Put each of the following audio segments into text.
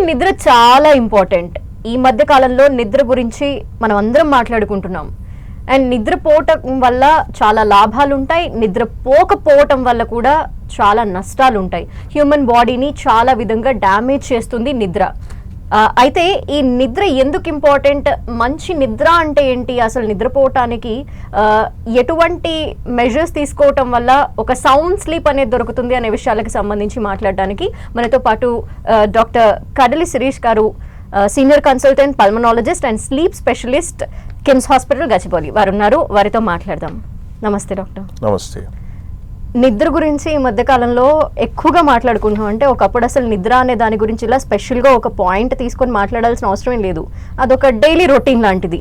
నిద్ర చాలా ఇంపార్టెంట్. ఈ మధ్య కాలంలో నిద్ర గురించి మనం అందరం మాట్లాడుకుంటున్నాం. అండ్ నిద్రపోవటం వల్ల చాలా లాభాలు ఉంటాయి, నిద్రపోకపోవటం వల్ల కూడా చాలా నష్టాలు ఉంటాయి. హ్యూమన్ బాడీని చాలా విధంగా డ్యామేజ్ చేస్తుంది నిద్ర. అయితే ఈ నిద్ర ఎందుకు ఇంపార్టెంట్, మంచి నిద్ర అంటే ఏంటి, అసలు నిద్రపోవటానికి ఎటువంటి మెజర్స్ తీసుకోవటం వల్ల ఒక సౌండ్ స్లీప్ అనేది దొరుకుతుంది అనే విషయాలకు సంబంధించి మాట్లాడడానికి మనతో పాటు డాక్టర్ కడలి శిరీష్ గారు, senior consultant pulmonologist and sleep specialist, KIMS hospital Gachibowli వారు ఉన్నారు. వారితో మాట్లాడదాం. నమస్తే డాక్టర్. నమస్తే. నిద్ర గురించి ఈ మధ్య కాలంలో ఎక్కువగా మాట్లాడుకుంటున్నాం. అంటే ఒకప్పుడు అసలు నిద్ర అనే దాని గురించి ఇలా స్పెషల్గా ఒక పాయింట్ తీసుకొని మాట్లాడాల్సిన అవసరం లేదు, అదొక డైలీ రొటీన్ లాంటిది.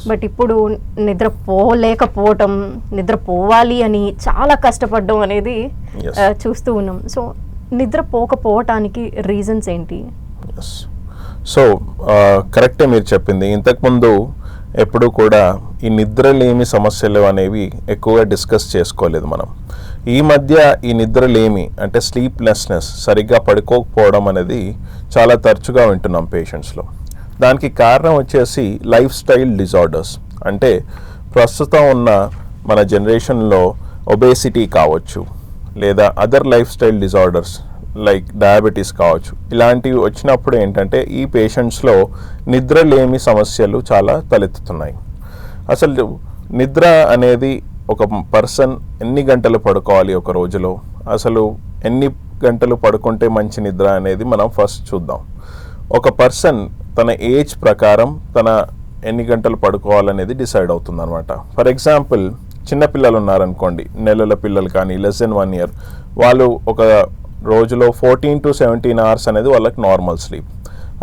బట్ ఇప్పుడు నిద్ర పోలేకపోవటం, నిద్ర పోవాలి అని చాలా కష్టపడడం అనేది చూస్తూ ఉన్నాం. సో నిద్ర పోకపోవటానికి రీజన్స్ ఏంటి? సో కరెక్టే మీరు చెప్పింది. ఇంతకుముందు ఎప్పుడు కూడా ఈ నిద్రలేమి సమస్యలు అనేవి ఎక్కువగా డిస్కస్ చేసుకోలేదు మనం. ఈ మధ్య ఈ నిద్రలేమి అంటే స్లీప్లెస్నెస్, సరిగ్గా పడుకోకపోవడం అనేది చాలా తరచుగా వింటున్నాం పేషెంట్స్లో. దానికి కారణం వచ్చేసి లైఫ్ స్టైల్ డిజార్డర్స్. అంటే ప్రస్తుతం ఉన్న మన జనరేషన్లో ఒబేసిటీ కావచ్చు, లేదా other life style disorders like diabetes కావచ్చు. ఇలాంటివి వచ్చినప్పుడు ఏంటంటే ఈ పేషెంట్స్లో నిద్రలేమి సమస్యలు చాలా తలెత్తుతున్నాయి. అసలు నిద్ర అనేది ఒక పర్సన్ ఎన్ని గంటలు పడుకోవాలి ఒక రోజులో, అసలు ఎన్ని గంటలు పడుకుంటే మంచి నిద్ర అనేది మనం ఫస్ట్ చూద్దాం. ఒక పర్సన్ తన ఏజ్ ప్రకారం తన ఎన్ని గంటలు పడుకోవాలనేది డిసైడ్ అవుతుంది అనమాట. ఫర్ ఎగ్జాంపుల్, చిన్నపిల్లలు ఉన్నారనుకోండి, నెలల పిల్లలు కానీ లెస్ దెన్ 1 year, వాళ్ళు ఒక రోజులో 14 to 17 hours అనేది వాళ్ళకి నార్మల్ స్లీప్.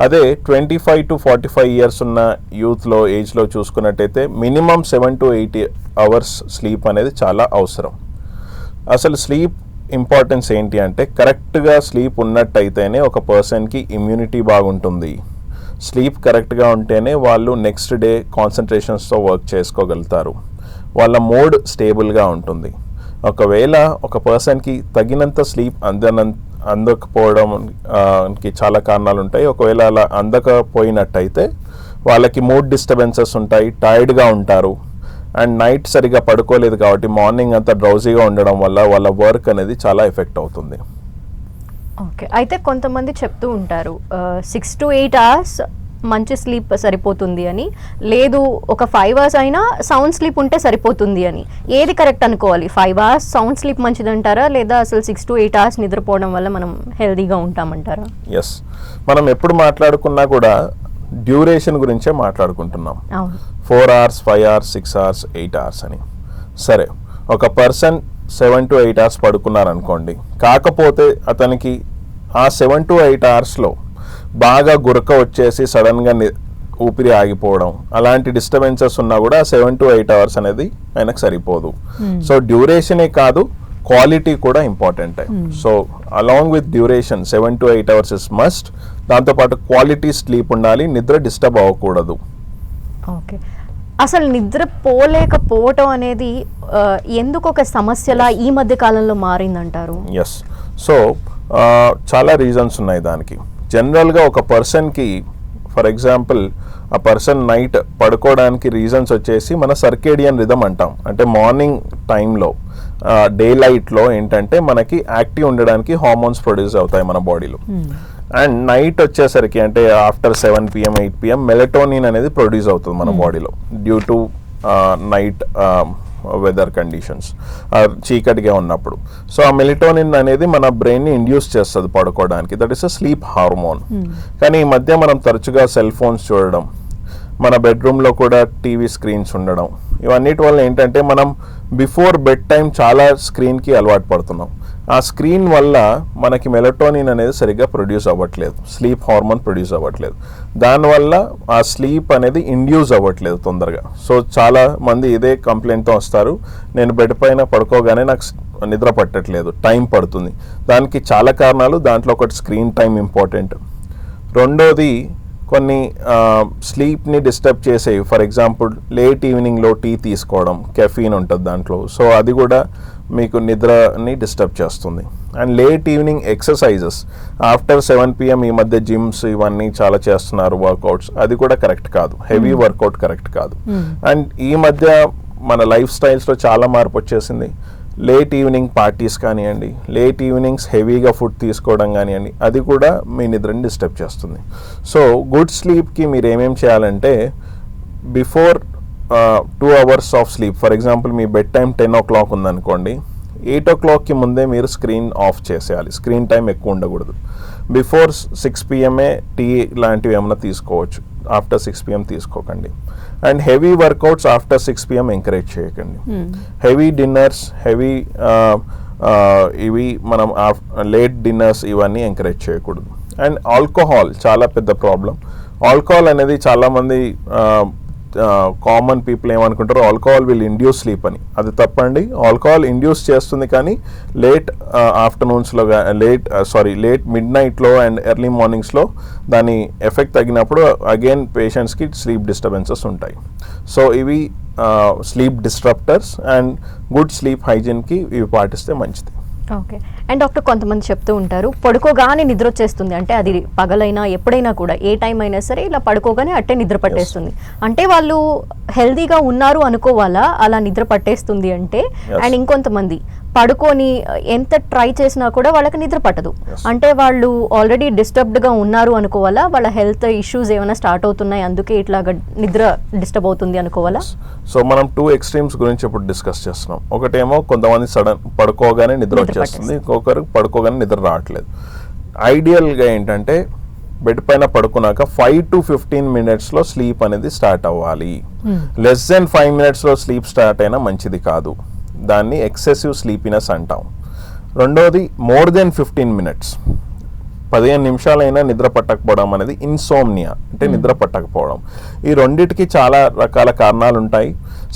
అదే 25 to 45 years ఉన్న యూత్లో, ఏజ్లో చూసుకున్నట్టయితే మినిమం 7 to 8 hours స్లీప్ అనేది చాలా అవసరం. అసలు స్లీప్ ఇంపార్టెన్స్ ఏంటి అంటే, కరెక్ట్గా స్లీప్ ఉన్నట్టయితేనే ఒక పర్సన్కి ఇమ్యూనిటీ బాగుంటుంది. స్లీప్ కరెక్ట్గా ఉంటేనే వాళ్ళు నెక్స్ట్ డే కాన్సన్ట్రేషన్స్తో వర్క్ చేసుకోగలుగుతారు, వాళ్ళ మూడ్ స్టేబుల్గా ఉంటుంది. ఒకవేళ ఒక పర్సన్కి తగినంత స్లీప్ అందకపోవడానికి చాలా కారణాలు ఉంటాయి. ఒకవేళ అలా అందకపోయినట్టయితే వాళ్ళకి మూడ్ డిస్టర్బెన్సెస్ ఉంటాయి, టైర్డ్గా ఉంటారు, అండ్ నైట్ సరిగా పడుకోలేదు కాబట్టి మార్నింగ్ అంతా డ్రౌజీగా ఉండడం వల్ల వాళ్ళ వర్క్ అనేది చాలా ఎఫెక్ట్ అవుతుంది. ఓకే, అయితే కొంతమంది చెప్తూ ఉంటారు 6 to 8 hours మంచి స్లీప్ సరిపోతుంది అని, లేదు ఒక 5 hours అయినా సౌండ్ స్లీప్ ఉంటే సరిపోతుంది అని. ఏది కరెక్ట్ అనుకోవాలి? 5 hours సౌండ్ స్లీప్ మంచిదంటారా, లేదా అసలు 6 to 8 hours నిద్రపోవడం వల్ల మనం హెల్దీగా ఉంటామంటారా? ఎస్, మనం ఎప్పుడు మాట్లాడుకున్నా కూడా డ్యూరేషన్ గురించే మాట్లాడుకుంటున్నాం. 4 hours, 5 hours, 6 hours, 8 hours అని. సరే, ఒక పర్సన్ 7 to 8 hours పడుకున్నారనుకోండి, కాకపోతే అతనికి ఆ 7 to 8 hoursలో బాగా గురక వచ్చేసి సడన్గా ఊపిరి ఆగిపోవడం, అలాంటి డిస్టర్బెన్సెస్ ఉన్నా కూడా 7 to 8 hours అనేది ఆయనకు సరిపోదు. సో డ్యూరేషనే కాదు, క్వాలిటీ కూడా important. So along with duration 7 to 8 hours is must. దాంతోపాటు క్వాలిటీ స్లీప్ ఉండాలి, నిద్ర డిస్టర్బ్ అవ్వకూడదు. ఓకే, అసలు నిద్ర పోలేకపోవటం అనేది ఎందుకు ఒక సమస్యలా ఈ మధ్య కాలంలో మారిందంటారు? ఎస్, సో చాలా రీజన్స్ ఉన్నాయి దానికి. జనరల్గా ఒక పర్సన్కి, ఫర్ ఎగ్జాంపుల్, ఆ పర్సన్ నైట్ పడుకోవడానికి రీజన్స్ వచ్చేసి మన సర్కేడియన్ రిథమ్ అంటాం. అంటే మార్నింగ్ టైంలో, డే లైట్లో ఏంటంటే మనకి యాక్టివ్ ఉండడానికి హార్మోన్స్ ప్రొడ్యూస్ అవుతాయి మన బాడీలో. అండ్ నైట్ వచ్చేసరికి అంటే ఆఫ్టర్ 7 PM, 8 PM మెలటోనిన్ అనేది ప్రొడ్యూస్ అవుతుంది మన బాడీలో due to night weather conditions, చీకటిగా ఉన్నప్పుడు. సో ఆ మెలటోనిన్ అనేది మన బ్రెయిన్ని ఇండ్యూస్ చేస్తుంది పడుకోవడానికి. That is a sleep hormone. కానీ ఈ మధ్య మనం తరచుగా సెల్ ఫోన్స్ చూడడం, మన బెడ్రూమ్లో కూడా టీవీ స్క్రీన్స్ ఉండడం, ఇవన్నిటి వల్ల ఏంటంటే మనం బిఫోర్ బెడ్ టైం చాలా స్క్రీన్కి అలవాటు పడుతున్నాం. ఆ స్క్రీన్ వల్ల మనకి మెలటోనిన్ అనేది సరిగ్గా ప్రొడ్యూస్ అవ్వట్లేదు, స్లీప్ హార్మోన్ ప్రొడ్యూస్ అవ్వట్లేదు. దానివల్ల ఆ స్లీప్ అనేది ఇండ్యూస్ అవ్వట్లేదు తొందరగా. సో చాలా మంది ఇదే కంప్లైంట్తో వస్తారు, నేను బెడ్ పైన పడుకోగానే నాకు నిద్ర పట్టట్లేదు, టైం పడుతుంది. దానికి చాలా కారణాలు, దాంట్లో ఒకటి స్క్రీన్ టైం ఇంపార్టెంట్. రెండోది కొన్ని స్లీప్ని డిస్టర్బ్ చేసేవి. ఫర్ ఎగ్జాంపుల్, లేట్ ఈవినింగ్లో టీ తీసుకోవడం, కెఫీన్ ఉంటుంది దాంట్లో. సో అది కూడా మీకు నిద్రని డిస్టర్బ్ చేస్తుంది. And late evening exercises after 7 PM ఈ మధ్య జిమ్స్ ఇవన్నీ చాలా చేస్తున్నారు వర్కౌట్స్, అది కూడా కరెక్ట్ కాదు. హెవీ వర్కౌట్ కరెక్ట్ కాదు. అండ్ ఈ మధ్య మన లైఫ్ స్టైల్స్లో చాలా మార్పు వచ్చేసింది. లేట్ ఈవినింగ్ పార్టీస్ కానివ్వండి, లేట్ ఈవినింగ్స్ హెవీగా ఫుడ్ తీసుకోవడం కానివ్వండి, అది కూడా మీ నిద్రని డిస్టర్బ్ చేస్తుంది. సో గుడ్ స్లీప్కి మీరు ఏమేం చేయాలంటే before 2 hours of sleep, for example me bed time 10 o'clock ఉందనుకోండి, 8 o'clockకి ముందే మీరు స్క్రీన్ ఆఫ్ చేసేయాలి. స్క్రీన్ టైం ఎక్కువ ఉండకూడదు. బిఫోర్ 6 PM టీ లాంటివి ఏమైనా తీసుకోవచ్చు, ఆఫ్టర్ 6 PM తీసుకోకండి. And heavy workouts after 6 PM encourage చేయకండి. హెవీ డిన్నర్స్, హెవీ ఇవి మనం లేట్ డిన్నర్స్ ఇవన్నీ ఎంకరేజ్ చేయకూడదు. అండ్ ఆల్కహాల్ చాలా పెద్ద ప్రాబ్లం. ఆల్కహాల్ అనేది చాలామంది కామన్ పీపుల్ ఏమనుకుంటారు, ఆల్కహాల్ విల్ ఇండ్యూస్ స్లీప్ అని. అది తప్పండి. ఆల్కహాల్ ఇండ్యూస్ చేస్తుంది, కానీ లేట్ ఆఫ్టర్నూన్స్లో లేట్ మిడ్ నైట్లో అండ్ ఎర్లీ మార్నింగ్స్లో దాని ఎఫెక్ట్ తగ్గినప్పుడు అగైన్ పేషెంట్స్కి స్లీప్ డిస్టర్బెన్సెస్ ఉంటాయి. సో ఇవి sleep disruptors. And good sleep హైజీన్కి ఇవి పాటిస్తే మంచిది. ఓకే. అండ్ డాక్టర్, కొంతమంది చెప్తూ ఉంటారు పడుకోగానే నిద్ర వచ్చేస్తుంది, అంటే అది పగలైనా ఎప్పుడైనా కూడా ఏ టైం అయినా సరే ఇలా పడుకోగానే అట్టే నిద్ర పట్టేస్తుంది. అంటే వాళ్ళు హెల్దీగా ఉన్నారు అనుకోవాలా అలా నిద్ర పట్టేస్తుంది అంటే? అండ్ ఇంకొంతమంది పడుకొని ఎంత ట్రై చేసినా కూడా వాళ్ళకి నిద్ర పట్టదు, అంటే వాళ్ళు ఆల్రెడీ డిస్టర్బ్డ్గా ఉన్నారు అనుకోవాలా? వాళ్ళ హెల్త్ ఇష్యూస్ ఏమైనా స్టార్ట్ అవుతున్నాయి అందుకే ఇట్లాగా నిద్ర డిస్టర్బ్ అవుతుంది అనుకోవాలా? సో మనం 2 extremes గురించి ఇప్పుడు డిస్కస్ చేస్తున్నాం. ఒకటేమో కొంతమంది సడన్ పడుకోగానే నిద్ర వచ్చేస్తుంది, ఇంకొకరు పడుకోగానే నిద్ర రావట్లేదు. ఐడియల్గా ఏంటంటే బెడ్ పైన పడుకున్నాక 5 to 15 minutesలో స్లీప్ అనేది స్టార్ట్ అవ్వాలి. లెస్ దెన్ 5 minutesలో స్లీప్ స్టార్ట్ అయినా మంచిది కాదు. దాన్ని ఎక్సెసివ్ స్లీపీనెస్ అంటాం. రెండోది మోర్ దెన్ 15 minutes, 15 నిమిషాలైనా నిద్ర పట్టకపోవడం అనేది ఇన్సోమ్నియా, అంటే నిద్ర పట్టకపోవడం. ఈ రెండిటికి చాలా రకాల కారణాలు ఉంటాయి.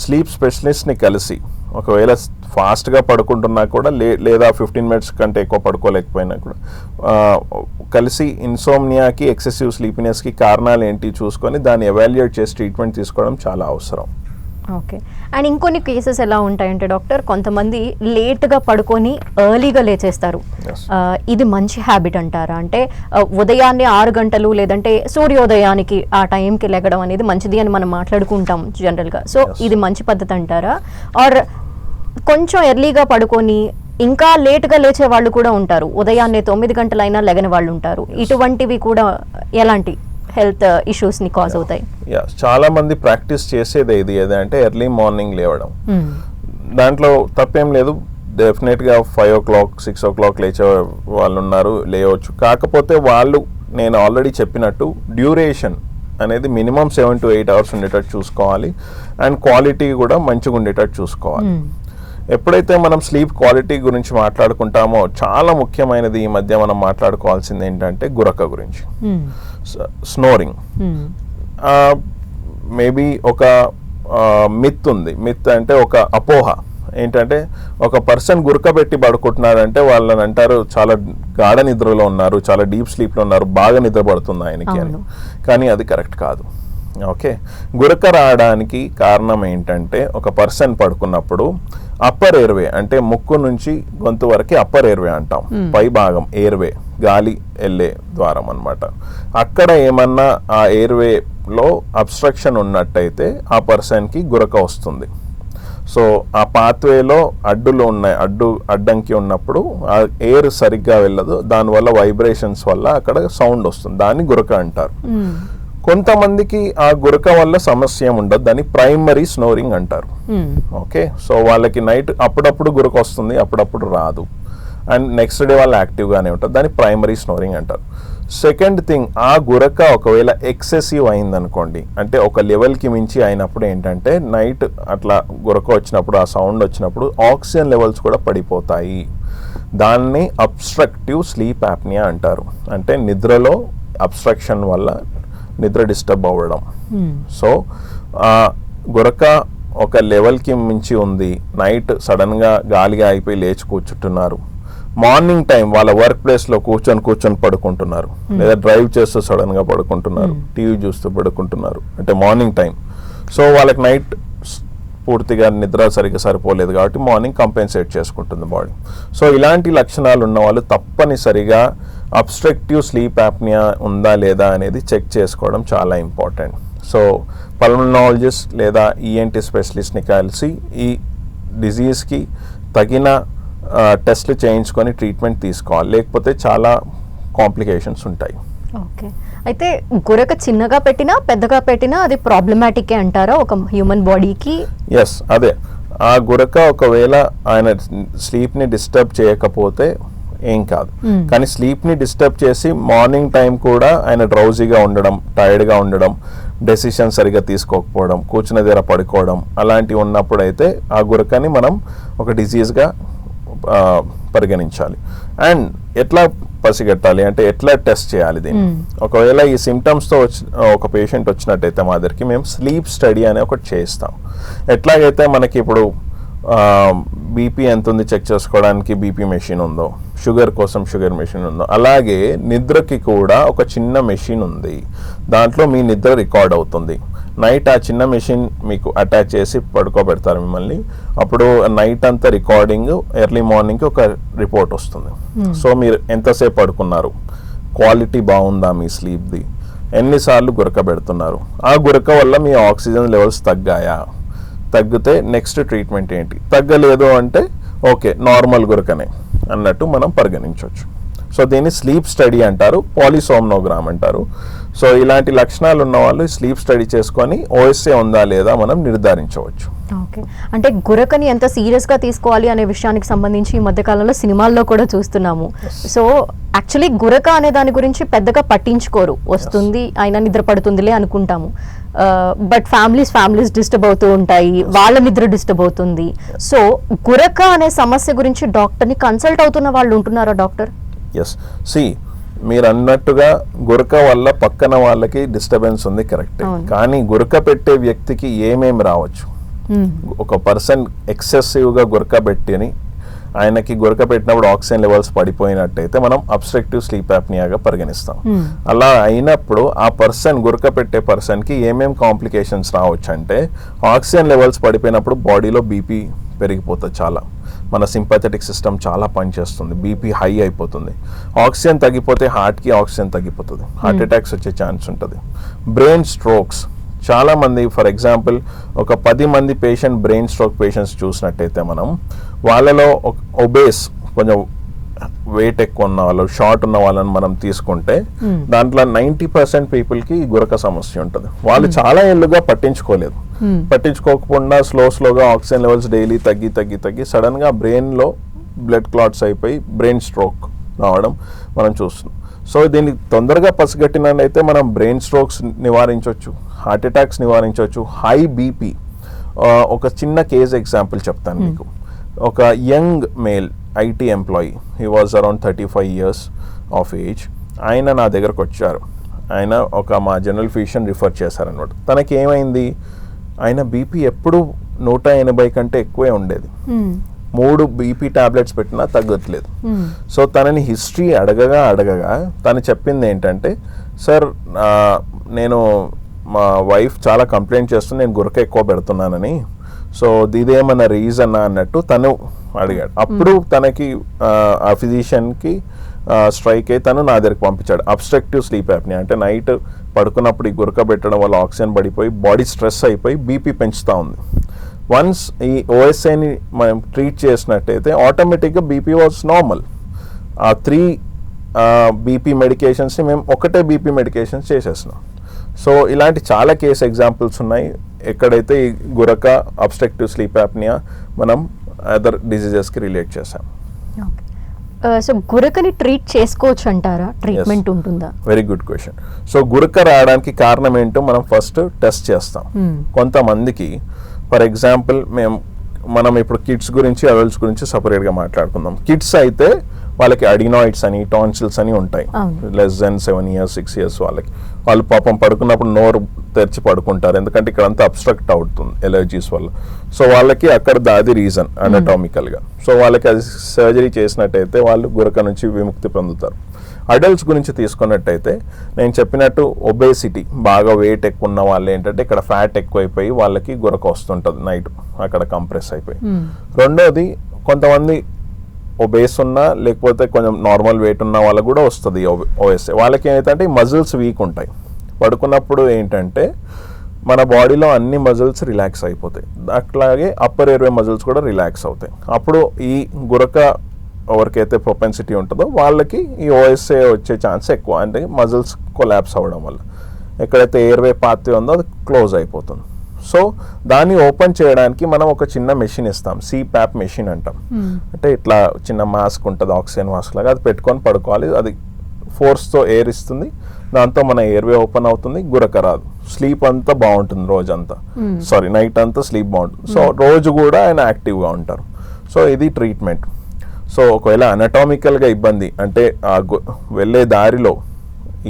స్లీప్ స్పెషలిస్ట్ని కలిసి ఒకవేళ ఫాస్ట్గా పడుకుంటున్నా కూడా లేదా 15 minutes కంటే ఎక్కువ పడుకోలేకపోయినా కూడా కలిసి ఇన్సోమ్నియాకి ఎక్సెసివ్ స్లీపీనెస్కి కారణాలు ఏంటి చూసుకొని దాన్ని ఎవాల్యుయేట్ చేసి ట్రీట్మెంట్ తీసుకోవడం చాలా అవసరం. ఓకే. అండ్ ఇంకొన్ని కేసెస్ ఎలా ఉంటాయంటే డాక్టర్, కొంతమంది లేట్గా పడుకొని ఎర్లీగా లేచేస్తారు. ఇది మంచి హ్యాబిట్ అంటారా? అంటే ఉదయాన్నే 6 గంటలు లేదంటే సూర్యోదయానికి ఆ టైంకి లెగడం అనేది మంచిది అని మనం మాట్లాడుకుంటాం జనరల్గా. సో ఇది మంచి పద్ధతి అంటారా? ఆర్ కొంచెం ఎర్లీగా పడుకొని ఇంకా లేట్గా లేచే వాళ్ళు కూడా ఉంటారు, ఉదయాన్నే 9 గంటలైనా లెగని వాళ్ళు ఉంటారు. ఇటువంటివి కూడా ఎలాంటి హెల్త్ ఇష్యూస్ని కాజ్ అవుతాయి? చాలా మంది ప్రాక్టీస్ చేసేది ఇది ఏదంటే ఎర్లీ మార్నింగ్ లేవడం. దాంట్లో తప్పేం లేదు. డెఫినెట్గా 5 o'clock 6 o'clock లేచే వాళ్ళు ఉన్నారు, లేవచ్చు. కాకపోతే వాళ్ళు నేను ఆల్రెడీ చెప్పినట్టు డ్యూరేషన్ అనేది మినిమం 7 to 8 hours ఉండేటట్టు చూసుకోవాలి. అండ్ క్వాలిటీ కూడా మంచిగా ఉండేటట్టు చూసుకోవాలి. ఎప్పుడైతే మనం స్లీప్ క్వాలిటీ గురించి మాట్లాడుకుంటామో చాలా ముఖ్యమైనది ఈ మధ్య మనం మాట్లాడుకోవాల్సింది ఏంటంటే గురక గురించి. స్నోరింగ్ మేబీ ఒక మిత్ ఉంది. మిత్ అంటే ఒక అపోహ ఏంటంటే ఒక పర్సన్ గురకబెట్టి పడుకుంటున్నారంటే వాళ్ళని అంటారు చాలా గాఢ నిద్రలో ఉన్నారు, చాలా డీప్ స్లీప్లో ఉన్నారు, బాగా నిద్ర పడుతుంది ఆయనకి అని. కానీ అది కరెక్ట్ కాదు. ఓకే. గురక రావడానికి కారణం ఏంటంటే ఒక పర్సన్ పడుకున్నప్పుడు అప్పర్ ఎయిర్వే అంటే ముక్కు నుంచి గొంతు వరకు అప్పర్ ఎయిర్వే అంటాం, పై భాగం ఎయిర్వే, గాలి వెళ్ళే ద్వారం అన్నమాట. అక్కడ ఏమన్నా ఆ ఎయిర్వేలో అబ్స్ట్రక్షన్ ఉన్నట్టయితే ఆ పర్సన్కి గురక వస్తుంది. సో ఆ పాత్వేలో అడ్డులు ఉన్నాయి, అడ్డంకి ఉన్నప్పుడు ఆ ఎయిర్ సరిగ్గా వెళ్ళదు, దానివల్ల వైబ్రేషన్స్ వల్ల అక్కడ సౌండ్ వస్తుంది, దాన్ని గురక అంటారు. కొంతమందికి ఆ గురక వల్ల సమస్య ఉండదు, దాన్ని ప్రైమరీ స్నోరింగ్ అంటారు. ఓకే. సో వాళ్ళకి నైట్ అప్పుడప్పుడు గురక వస్తుంది, అప్పుడప్పుడు రాదు, అండ్ నెక్స్ట్ డే వాళ్ళు యాక్టివ్గానే ఉంటారు, దాన్ని ప్రైమరీ స్నోరింగ్ అంటారు. సెకండ్ థింగ్, ఆ గురక ఒకవేళ ఎక్సెసివ్ అయిందనుకోండి, అంటే ఒక లెవెల్కి మించి అయినప్పుడు ఏంటంటే నైట్ అట్లా గురక వచ్చినప్పుడు ఆ సౌండ్ వచ్చినప్పుడు ఆక్సిజన్ లెవెల్స్ కూడా పడిపోతాయి. దాన్ని అబ్స్ట్రక్టివ్ స్లీప్ యాప్నియా అంటారు. అంటే నిద్రలో అబ్స్ట్రక్షన్ వల్ల నిద్ర డిస్టర్బ్ అవ్వడం. సో గురక ఒక లెవెల్కి మించి ఉంది, నైట్ సడన్గా గాలిగా అయిపోయి లేచి కూర్చుంటున్నారు, మార్నింగ్ టైం వాళ్ళ వర్క్ ప్లేస్లో కూర్చొని పడుకుంటున్నారు, లేదా డ్రైవ్ చేస్తూ సడన్గా పడుకుంటున్నారు, టీవీ చూస్తూ పడుకుంటున్నారు, అంటే మార్నింగ్ టైం. సో వాళ్ళకి నైట్ పూర్తిగా నిద్ర సరిగ్గా సరిపోలేదు కాబట్టి మార్నింగ్ కంపెన్సేట్ చేసుకుంటుంది బాడీ. సో ఇలాంటి లక్షణాలు ఉన్న వాళ్ళు తప్పనిసరిగా అబ్స్ట్రక్టివ్ స్లీప్ యాప్నియా ఉందా లేదా అనేది చెక్ చేసుకోవడం చాలా ఇంపార్టెంట్. సో పల్మనాలజిస్ట్ లేదా ఈఎన్టీ స్పెషలిస్ట్ని కలిసి ఈ డిజీజ్కి తగిన టెస్ట్లు చేయించుకొని ట్రీట్మెంట్ తీసుకోవాలి, లేకపోతే చాలా కాంప్లికేషన్స్ ఉంటాయి. ఓకే, అయితే గురక చిన్నగా పెట్టినా పెద్దగా పెట్టినా అది ప్రాబ్లమాటికే అంటారా ఒక హ్యూమన్ బాడీకి? ఎస్, అదే ఆ గురక ఒకవేళ ఆయన స్లీప్ని డిస్టర్బ్ చేయకపోతే ఏం కాదు, కానీ స్లీప్ని డిస్టర్బ్ చేసి మార్నింగ్ టైం కూడా ఆయన డ్రౌజీగా ఉండడం, టైర్డ్గా ఉండడం, డెసిషన్ సరిగా తీసుకోకపోవడం, కూర్చున్న దగ్గర పడుకోవడం అలాంటివి ఉన్నప్పుడు అయితే ఆ గురకని మనం ఒక డిజీజ్గా పరిగణించాలి. అండ్ ఎట్లా పసిగట్టాలి అంటే ఎట్లా టెస్ట్ చేయాలి దీన్ని? ఒకవేళ ఈ సిమ్టమ్స్తో ఒక పేషెంట్ వచ్చినట్టయితే మా దగ్గరికి మేము స్లీప్ స్టడీ అనే ఒకటి చేయిస్తాం. ఎట్లాగైతే మనకి ఇప్పుడు బీపీ ఎంత ఉంది చెక్ చేసుకోవడానికి బీపీ మెషిన్ ఉందో, షుగర్ కోసం షుగర్ మెషిన్ ఉందో, అలాగే నిద్రకి కూడా ఒక చిన్న మెషిన్ ఉంది. దాంట్లో మీ నిద్ర రికార్డ్ అవుతుంది. నైట్ ఆ చిన్న మెషిన్ మీకు అటాచ్ చేసి పడుకోబెడతారు మిమ్మల్ని. అప్పుడు నైట్ అంతా రికార్డింగ్, ఎర్లీ మార్నింగ్కి ఒక రిపోర్ట్ వస్తుంది. సో మీరు ఎంతసేపు పడుకున్నారు, క్వాలిటీ బాగుందా మీ స్లీప్ది, ఎన్నిసార్లు గురక పెడుతున్నారు, ఆ గురక వల్ల మీ ఆక్సిజన్ లెవెల్స్ తగ్గాయా, తగ్గితే నెక్స్ట్ ట్రీట్మెంట్ ఏంటి, తగ్గలేదు అంటే ఓకే నార్మల్ గురకనే అన్నట్టు మనం పరిగణించవచ్చు. సో దీన్ని స్లీప్ స్టడీ అంటారు, పాలిసోమ్నోగ్రామ్ అంటారు. సో ఇలాంటి లక్షణాలు ఉన్న వాళ్ళు స్లీప్ స్టడీ చేసుకొని ఓఎస్ఏ ఉందా లేదా మనం నిర్ధారించవచ్చు. ఓకే, అంటే గురకని ఎంత సీరియస్గా తీసుకోవాలి అనే విషయానికి సంబంధించి ఈ మధ్యకాలంలో సినిమాల్లో కూడా చూస్తున్నాము. సో యాక్చువల్లీ గురక అనే దాని గురించి పెద్దగా పట్టించుకోరు, వస్తుంది అయినా నిద్ర పడుతుందిలే అనుకుంటాము. బట్ ఫ్యామిలీస్ డిస్టర్బ్ అవుతూ ఉంటాయి, వాళ్ళ నిద్ర డిస్టర్బ్ అవుతుంది. సో గురక అనే సమస్య గురించి డాక్టర్ని కన్సల్ట్ అవుతున్న వాళ్ళు ఉంటున్నారా డాక్టర్? ఎస్, మీరు అన్నట్టుగా గురక వల్ల పక్కన వాళ్ళకి డిస్టర్బెన్స్ ఉంది, కరెక్ట్. కానీ గురక పెట్టే వ్యక్తికి ఏమేమి రావచ్చు? ఒక పర్సన్ ఎక్సెసివ్గా గురక పెట్టి ఆయనకి గురక పెట్టినప్పుడు ఆక్సిజన్ లెవెల్స్ పడిపోయినట్టయితే మనం అబ్స్ట్రక్టివ్ స్లీప్ యాప్నియాగా పరిగణిస్తాం. అలా అయినప్పుడు ఆ పర్సన్ గురక పెట్టే పర్సన్కి ఏమేమి కాంప్లికేషన్స్ రావచ్చు అంటే, ఆక్సిజన్ లెవెల్స్ పడిపోయినప్పుడు బాడీలో బీపీ పెరిగిపోతుంది, చాలా మన సింపాథెటిక్ సిస్టమ్ చాలా పనిచేస్తుంది, బీపీ హై అయిపోతుంది. ఆక్సిజన్ తగ్గిపోతే హార్ట్కి ఆక్సిజన్ తగ్గిపోతుంది, హార్ట్ అటాక్స్ వచ్చే ఛాన్స్ ఉంటుంది. బ్రెయిన్ స్ట్రోక్స్ చాలామంది, ఫర్ ఎగ్జాంపుల్ ఒక 10 మంది బ్రెయిన్ స్ట్రోక్ పేషెంట్స్ చూసినట్టయితే మనం వాళ్ళలో ఒబేస్ కొంచెం వెయిట్ ఎక్కువ ఉన్న వాళ్ళు, షార్ట్ ఉన్న వాళ్ళని మనం తీసుకుంటే దాంట్లో 90% పీపుల్కి గురక సమస్య ఉంటుంది. వాళ్ళు చాలా ఏళ్ళుగా పట్టించుకోకుండా స్లోగా ఆక్సిజన్ లెవెల్స్ డైలీ తగ్గి సడన్గా బ్రెయిన్లో బ్లడ్ క్లాట్స్ అయిపోయి బ్రెయిన్ స్ట్రోక్ రావడం మనం చూస్తున్నాం. సో దీన్ని తొందరగా పసిగట్టినట్టయితే మనం బ్రెయిన్ స్ట్రోక్స్ నివారించవచ్చు, హార్ట్ అటాక్స్ నివారించవచ్చు, హై బీపీ. ఒక చిన్న కేస్ ఎగ్జాంపుల్ చెప్తాను మీకు. ఒక young male IT employee, he was around 35 years of age. ఆయన నా దగ్గరకు వచ్చారు. ఆయన మా జనరల్ ఫిజిషియన్ రిఫర్ చేశారనమాట. తనకి ఏమైంది, ఆయన బీపీ ఎప్పుడు 180 కంటే ఎక్కువే ఉండేది. 3 బీపీ టాబ్లెట్స్ పెట్టినా తగ్గట్లేదు. సో తనని హిస్టరీ అడగగా తను చెప్పింది ఏంటంటే, సార్ నేను మా వైఫ్ చాలా కంప్లైంట్ చేస్తుంది, నేను గురక ఎక్కువ పెడుతున్నానని. సో ఇదేమన్నా రీజన్ అన్నట్టు తను అడిగాడు. అప్పుడు తనకి ఆ ఫిజిషియన్కి స్ట్రైక్ అయ్యి తను నా దగ్గరికి పంపించాడు. అబ్స్ట్రక్టివ్ స్లీప్ యాప్ని అంటే నైట్ పడుకున్నప్పుడు ఈ గురక పెట్టడం వల్ల ఆక్సిజన్ పడిపోయి బాడీ స్ట్రెస్ అయిపోయి బీపీ పెంచుతూ ఉంది. వన్స్ ఈ ఓఎస్ఐని మనం ట్రీట్ చేసినట్టయితే ఆటోమేటిక్గా బీపీ వాజ్ నార్మల్. ఆ 3 బీపీ మెడికేషన్స్ని మేము ఒకటే బీపీ మెడికేషన్స్ చేసేస్తున్నాం. సో ఇలాంటి చాలా కేస్ ఎగ్జాంపుల్స్ ఉన్నాయి ఎక్కడైతే ఈ గురక, అబ్స్ట్రక్టివ్ స్లీప్ యాప్నియా మనం అదర్ డిజీజెస్కి రిలేట్ చేసాం. సో గురకని ట్రీట్ చేసుకోవచ్చు అంటారా? ట్రీట్మెంట్ ఉంటుందా? Very good question. సో గురక రావడానికి కారణం ఏంటో మనం ఫస్ట్ టెస్ట్ చేస్తాం. కొంతమందికి ఫర్ ఎగ్జాంపుల్ మనం ఇప్పుడు కిడ్స్ గురించి అడల్ట్స్ గురించి సపరేట్గా మాట్లాడుకుందాం. కిడ్స్ అయితే వాళ్ళకి అడినాయిడ్స్ అని, టాన్సిల్స్ అని ఉంటాయి. లెస్ దెన్ 7 years 6 years వాళ్ళు పాపం పడుకున్నప్పుడు నోరు తెరిచి పడుకుంటారు, ఎందుకంటే ఇక్కడ అంతా అబ్స్ట్రక్ట్ అవుతుంది ఎలర్జీస్ వల్ల. సో వాళ్ళకి అక్కడ అది రీజన్ అనటామికల్గా. సో వాళ్ళకి అది సర్జరీ చేసినట్టయితే వాళ్ళు గురక నుంచి విముక్తి పొందుతారు. అడల్ట్స్ గురించి తీసుకున్నట్టయితే నేను చెప్పినట్టు ఒబేసిటీ, బాగా వెయిట్ ఎక్కువ ఉన్న వాళ్ళు ఏంటంటే ఇక్కడ ఫ్యాట్ ఎక్కువైపోయి వాళ్ళకి గురక వస్తుంటుంది నైట్ అక్కడ కంప్రెస్ అయిపోయి. రెండోది కొంతమంది ఒబేస్ ఉన్నా లేకపోతే కొంచెం నార్మల్ వెయిట్ ఉన్న వాళ్ళకు కూడా వస్తుంది ఓఎస్ఏ. వాళ్ళకి ఏమైతే మజిల్స్ వీక్ ఉంటాయి, పడుకున్నప్పుడు ఏంటంటే మన బాడీలో అన్ని మజిల్స్ రిలాక్స్ అయిపోతాయి, అట్లాగే అప్పర్ ఎయిర్వే మజిల్స్ కూడా రిలాక్స్ అవుతాయి. అప్పుడు ఈ గురక ఎవరికైతే ప్రొపెన్సిటీ ఉంటుందో వాళ్ళకి ఈ ఓఎస్ఏ వచ్చే ఛాన్స్ ఎక్కువ, అంటే మజిల్స్ కొలాప్స్ అవ్వడం వల్ల ఎక్కడైతే ఎయిర్వే పాత్వే ఉందో అది క్లోజ్ అయిపోతుంది. సో దాన్ని ఓపెన్ చేయడానికి మనం ఒక చిన్న మెషిన్ ఇస్తాం, సిప్యాప్ మెషిన్ అంటాం. అంటే ఇట్లా చిన్న మాస్క్ ఉంటుంది, ఆక్సిజన్ మాస్క్ లాగా, అది పెట్టుకొని పడుకోవాలి. అది ఫోర్స్తో ఎయిర్ ఇస్తుంది, దాంతో మన ఎయిర్వే ఓపెన్ అవుతుంది, గురక రాదు. స్లీప్ అంతా బాగుంటుంది రోజంతా, నైట్ అంతా స్లీప్ బాగుంటుంది. సో రోజు కూడా ఆయన యాక్టివ్గా ఉంటారు. సో ఇది ట్రీట్మెంట్. సో ఒకవేళ అనటామికల్గా ఇబ్బంది అంటే వెళ్ళే దారిలో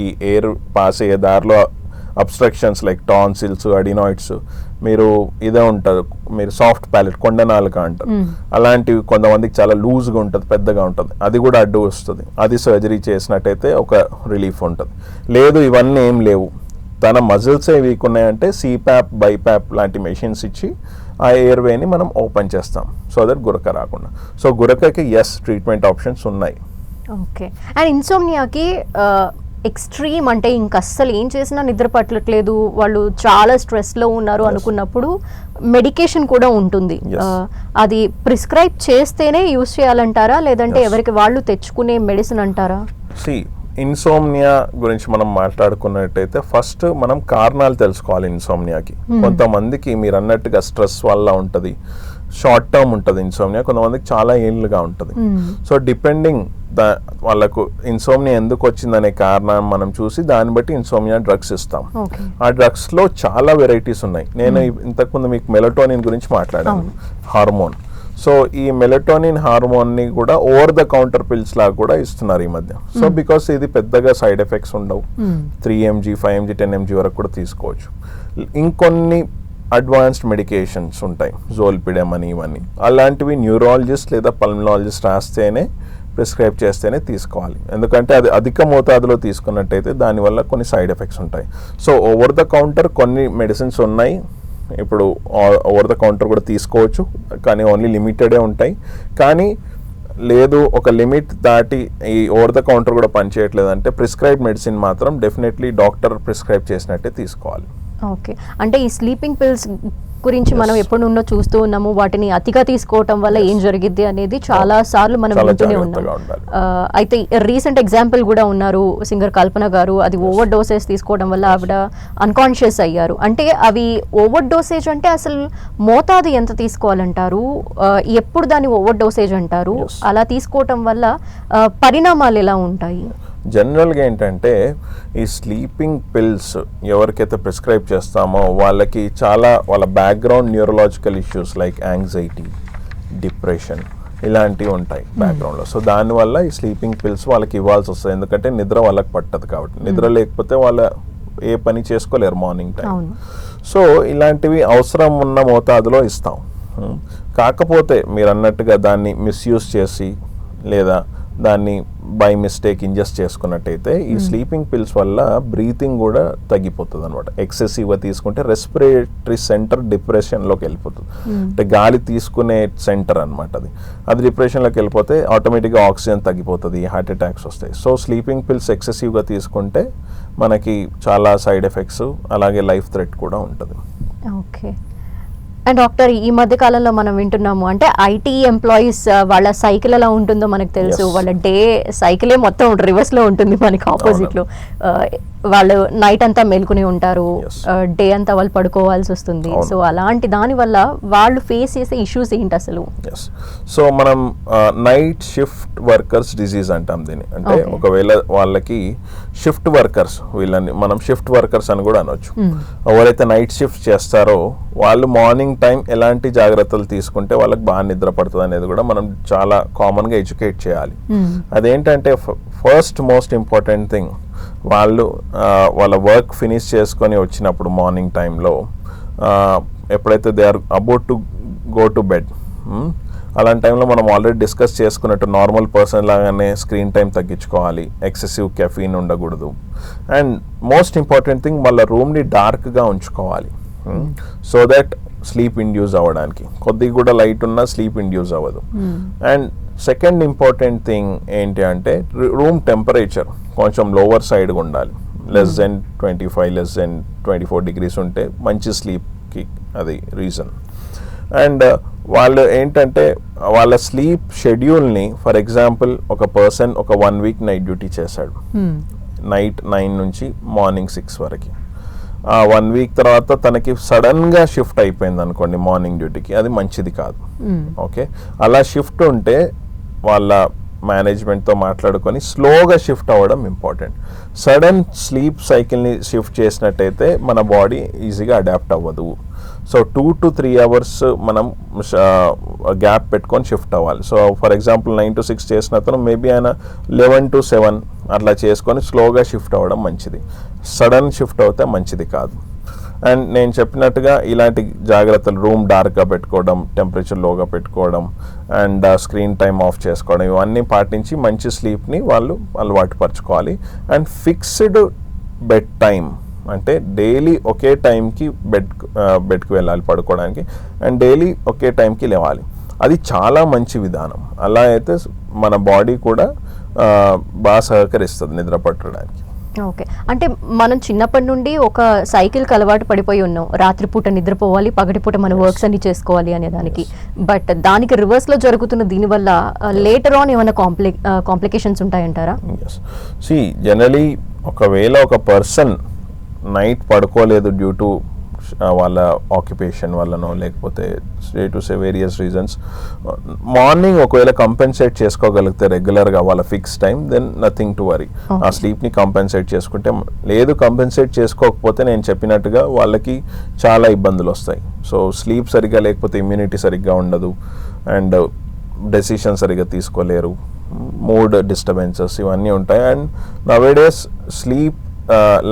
ఈ ఎయిర్ పాస్ అయ్యే దారిలో అబ్స్ట్రక్షన్స్ లైక్ టాన్సిల్స్, అడినాయిడ్స్, మీరు ఇదే ఉంటారు, మీరు సాఫ్ట్ ప్యాలెట్ కొండనాలుక అంటారు, అలాంటివి కొంతమందికి చాలా లూజ్గా ఉంటుంది, పెద్దగా ఉంటుంది, అది కూడా అడ్డు వస్తుంది. అది సర్జరీ చేసినట్టయితే ఒక రిలీఫ్ ఉంటుంది. లేదు ఇవన్నీ ఏం లేవు, తన మజిల్సే వీక్ ఉన్నాయంటే సిప్యాప్, బైప్యాప్ లాంటి మెషిన్స్ ఇచ్చి ఆ ఎయిర్వేని మనం ఓపెన్ చేస్తాం సో దట్ గురక రాకుండా. సో గురకకి ట్రీట్మెంట్ ఆప్షన్స్ ఉన్నాయి. ఓకే. అండ్ ఇన్సోమ్నియాకి ఎక్స్ట్రీమ్ అంటే ఇంక అస్సలు ఏం చేసినా నిద్ర పట్టట్లేదు, వాళ్ళు చాలా స్ట్రెస్లో ఉన్నారు అనుకున్నప్పుడు మెడికేషన్ కూడా ఉంటుంది. అది ప్రిస్క్రైబ్ చేస్తేనే యూజ్ చేయాలంటారా, లేదంటే ఎవరికి వాళ్ళు తెచ్చుకునే మెడిసిన్ అంటారా? ఇన్సోమ్నియా గురించి మనం మాట్లాడుకున్నట్టయితే ఫస్ట్ మనం కారణాలు తెలుసుకోవాలి ఇన్సోమ్నియాకి. కొంతమందికి మీరు అన్నట్టుగా స్ట్రెస్ వల్ల ఉంటుంది, షార్ట్ టర్మ్ ఉంటుంది ఇన్సోమ్నియా, కొంతమందికి చాలా ఏళ్ళుగా ఉంటుంది. సో డిపెండింగ్ వాళ్ళకు ఇన్సోమ్నియా ఎందుకు వచ్చిందనే కారణం మనం చూసి దాన్ని బట్టి ఇన్సోమ్నియా డ్రగ్స్ ఇస్తాం. ఆ డ్రగ్స్లో చాలా వెరైటీస్ ఉన్నాయి. నేను ఇంతకుముందు మీకు మెలటోనిన్ గురించి మాట్లాడాను, హార్మోన్. సో ఈ మెలటోనిన్ హార్మోన్ని కూడా ఓవర్ ద కౌంటర్ పిల్స్ లాగా కూడా ఇస్తున్నారు ఈ మధ్య. సో బికాస్ ఇది పెద్దగా సైడ్ ఎఫెక్ట్స్ ఉండవు, 3 mg 5 mg 10 mg వరకు కూడా తీసుకోవచ్చు. ఇంకొన్ని అడ్వాన్స్డ్ మెడికేషన్స్ ఉంటాయి, జోల్పిడమ్ అని, ఇవన్నీ అలాంటివి న్యూరాలజిస్ట్ లేదా పల్మనాలజిస్ట్ రాస్తేనే ప్రిస్క్రైబ్ చేస్తేనే తీసుకోవాలి. ఎందుకంటే అది అధిక మోతాదులో తీసుకున్నట్టయితే దానివల్ల కొన్ని సైడ్ ఎఫెక్ట్స్ ఉంటాయి. సో ఓవర్ ద కౌంటర్ కొన్ని మెడిసిన్స్ ఉన్నాయి, ఇప్పుడు ఓవర్ ద కౌంటర్ కూడా తీసుకోవచ్చు, కానీ ఓన్లీ లిమిటెడే ఉంటాయి. కానీ లేదు ఒక లిమిట్ దాటి ఈ ఓవర్ ద కౌంటర్ కూడా పనిచేయట్లేదు అంటే ప్రిస్క్రైబ్ మెడిసిన్ మాత్రం డెఫినెట్లీ డాక్టర్ ప్రిస్క్రైబ్ చేసినట్టే తీసుకోవాలి. ఓకే. అంటే ఈ స్లీపింగ్ పిల్స్ గురించి మనం ఎప్పుడున్నో చూస్తూ ఉన్నాము, వాటిని అతిగా తీసుకోవటం వల్ల ఏం జరిగిద్ది అనేది చాలా సార్లు మనం వింటూనే ఉన్నాం. అయితే రీసెంట్ ఎగ్జాంపుల్ కూడా ఉన్నారు, సింగర్ కల్పన గారు, అది ఓవర్ డోసేజ్ తీసుకోవడం వల్ల ఆవిడ అన్కాన్షియస్ అయ్యారు. అంటే అవి ఓవర్ డోసేజ్ అంటే అసలు మోతాదు ఎంత తీసుకోవాలంటారు, ఎప్పుడు దాన్ని ఓవర్ డోసేజ్ అంటారు, అలా తీసుకోవటం వల్ల పరిణామాలు ఎలా ఉంటాయి? జనరల్గా ఏంటంటే ఈ స్లీపింగ్ పిల్స్ ఎవరికైతే ప్రిస్క్రైబ్ చేస్తామో వాళ్ళకి చాలా వాళ్ళ background neurological issues like anxiety, depression ఇలాంటివి ఉంటాయి బ్యాక్గ్రౌండ్లో. సో దానివల్ల ఈ స్లీపింగ్ పిల్స్ వాళ్ళకి ఇవ్వాల్సి వస్తుంది, ఎందుకంటే నిద్ర వాళ్ళకి పట్టదు కాబట్టి. నిద్ర లేకపోతే వాళ్ళ ఏ పని చేసుకోలేరు మార్నింగ్ టైం. సో ఇలాంటివి అవసరం ఉన్న మోతాదులో ఇస్తాం. కాకపోతే మీరు అన్నట్టుగా దాన్ని మిస్యూజ్ చేసి లేదా దాన్ని బై మిస్టేక్ ఇంజెస్ట్ చేసుకున్నట్టయితే ఈ స్లీపింగ్ పిల్స్ వల్ల బ్రీతింగ్ కూడా తగ్గిపోతుంది అనమాట. ఎక్సెసివ్గా తీసుకుంటే రెస్పిరేటరీ సెంటర్ డిప్రెషన్లోకి వెళ్ళిపోతుంది, అంటే గాలి తీసుకునే సెంటర్ అనమాట. అది డిప్రెషన్లోకి వెళ్ళిపోతే ఆటోమేటిక్గా ఆక్సిజన్ తగ్గిపోతుంది, హార్ట్ అటాక్స్ వస్తాయి. సో స్లీపింగ్ పిల్స్ ఎక్సెసివ్గా తీసుకుంటే మనకి చాలా సైడ్ ఎఫెక్ట్స్ అలాగే లైఫ్ థ్రెట్ కూడా ఉంటుంది. ఓకే. అండ్ డాక్టర్, ఈ మధ్య కాలంలో మనం వింటున్నాము, అంటే ఐటీ ఎంప్లాయీస్ వాళ్ళ సైకిల్ ఎలా ఉంటుందో మనకు తెలుసు, వాళ్ళ డే సైకిలే మొత్తం రివర్స్లో ఉంటుంది మనకి ఆపోజిట్లో. వాళ్ళు నైట్ అంతా మేల్కొని ఉంటారు, డే అంతా వాళ్ళు పడుకోవాల్సి వస్తుంది. సో అలాంటి దాని వల్ల వాళ్ళు ఫేస్ చేసే ఇష్యూస్ ఏంటి అసలు? సో మనం నైట్ షిఫ్ట్ వర్కర్స్ డిజీజ్ అంటాం దీన్ని. అంటే ఒకవేళ వాళ్ళకి షిఫ్ట్ వర్కర్స్, వీళ్ళని మనం షిఫ్ట్ వర్కర్స్ అని కూడా అనొచ్చు. ఎవరైతే నైట్ షిఫ్ట్ చేస్తారో వాళ్ళు మార్నింగ్ టైం ఎలాంటి జాగ్రత్తలు తీసుకుంటే వాళ్ళకి బాగా నిద్ర పడుతుంది అనేది కూడా మనం చాలా కామన్గా ఎడ్యుకేట్ చేయాలి. అదేంటంటే ఫస్ట్ మోస్ట్ ఇంపార్టెంట్ థింగ్, వాళ్ళు వాళ్ళ వర్క్ ఫినిష్ చేసుకొని వచ్చినప్పుడు మార్నింగ్ టైంలో ఎప్పుడైతే they are about to go to bed, అలాంటి టైంలో మనం ఆల్రెడీ డిస్కస్ చేసుకున్నట్టు నార్మల్ పర్సన్ లాగానే స్క్రీన్ టైం తగ్గించుకోవాలి, ఎక్సెసివ్ కెఫీన్ ఉండకూడదు, అండ్ మోస్ట్ ఇంపార్టెంట్ థింగ్ మళ్ళీ రూమ్ని డార్క్గా ఉంచుకోవాలి సో దట్ స్లీప్ ఇండ్యూస్ అవ్వడానికి. కొద్దిగా కూడా లైట్ ఉన్నా స్లీప్ ఇండ్యూస్ అవ్వదు. అండ్ సెకండ్ ఇంపార్టెంట్ థింగ్ ఏంటి అంటే రూమ్ టెంపరేచర్ కొంచెం లోవర్ సైడ్గా ఉండాలి. Less than 25 less than 24 degrees ఉంటే మంచి స్లీప్కి అది రీజన్. అండ్ వాళ్ళు ఏంటంటే వాళ్ళ స్లీప్ షెడ్యూల్ని ఫర్ ఎగ్జాంపుల్ ఒక పర్సన్ ఒక 1 week నైట్ డ్యూటీ చేశాడు, నైట్ 9 నుంచి మార్నింగ్ 6 వరకు. ఆ 1 week తర్వాత తనకి సడన్గా షిఫ్ట్ అయిపోయింది అనుకోండి మార్నింగ్ డ్యూటీకి, అది మంచిది కాదు. ఓకే, అలా షిఫ్ట్ ఉంటే వాళ్ళ మేనేజ్మెంట్తో మాట్లాడుకొని స్లోగా షిఫ్ట్ అవ్వడం ఇంపార్టెంట్. సడన్ స్లీప్ సైకిల్ని షిఫ్ట్ చేసినట్టయితే మన బాడీ ఈజీగా అడాప్ట్ అవ్వదు. సో 2 to 3 hours మనం గ్యాప్ పెట్టుకొని షిఫ్ట్ అవ్వాలి. సో ఫర్ ఎగ్జాంపుల్ 9 to 6 చేసిన అతను మేబీ ఆయన 11 to 7 అట్లా చేసుకొని స్లోగా షిఫ్ట్ అవ్వడం మంచిది. సడన్ షిఫ్ట్ అవుతే మంచిది కాదు. అండ్ నేను చెప్పినట్టుగా ఇలాంటి జాగ్రత్తలు, రూమ్ డార్క్గా పెట్టుకోవడం, టెంపరేచర్ లోగా పెట్టుకోవడం, అండ్ స్క్రీన్ టైం ఆఫ్ చేసుకోవడం, ఇవన్నీ పాటించి మంచి స్లీప్ని వాళ్ళు అలవాటు పరచుకోవాలి. అండ్ ఫిక్స్డ్ బెడ్ టైం అంటే డైలీ ఒకే టైంకి బెడ్కి వెళ్ళాలి పడుకోవడానికి, అండ్ డైలీ ఒకే టైంకి లేవాలి. అది చాలా మంచి విధానం. అలా అయితే మన బాడీ కూడా బాగా సహకరిస్తుంది నిద్ర పట్టడానికి. ఓకే, అంటే మనం చిన్నప్పటి నుండి ఒక సైకిల్కి అలవాటు పడిపోయి ఉన్నాం, రాత్రిపూట నిద్రపోవాలి, పగటిపూట మన వర్క్స్ అన్ని చేసుకోవాలి అనే దానికి. బట్ దానికి రివర్స్లో జరుగుతున్న దీనివల్ల లేటర్ ఆన్ ఏమైనా కాంప్లికేషన్స్ ఉంటాయంటారా? సి జనరలీ ఒకవేళ ఒక పర్సన్ నైట్ పడుకోలేదు డ్యూ టు వాళ్ళ ఆక్యుపేషన్ వల్లనో లేకపోతే to say various reasons, morning ఒకవేళ కంపెన్సేట్ చేసుకోగలిగితే రెగ్యులర్గా వాళ్ళ fix time, then nothing to worry. ఆ స్లీప్ని కంపెన్సేట్ చేసుకుంటే, లేదు కంపెన్సేట్ చేసుకోకపోతే నేను చెప్పినట్టుగా వాళ్ళకి చాలా ఇబ్బందులు వస్తాయి. సో స్లీప్ సరిగ్గా లేకపోతే ఇమ్యూనిటీ సరిగ్గా ఉండదు, అండ్ డెసిషన్ సరిగ్గా తీసుకోలేరు, మూడ్ డిస్టర్బెన్సెస్ ఇవన్నీ ఉంటాయి. And nowadays sleep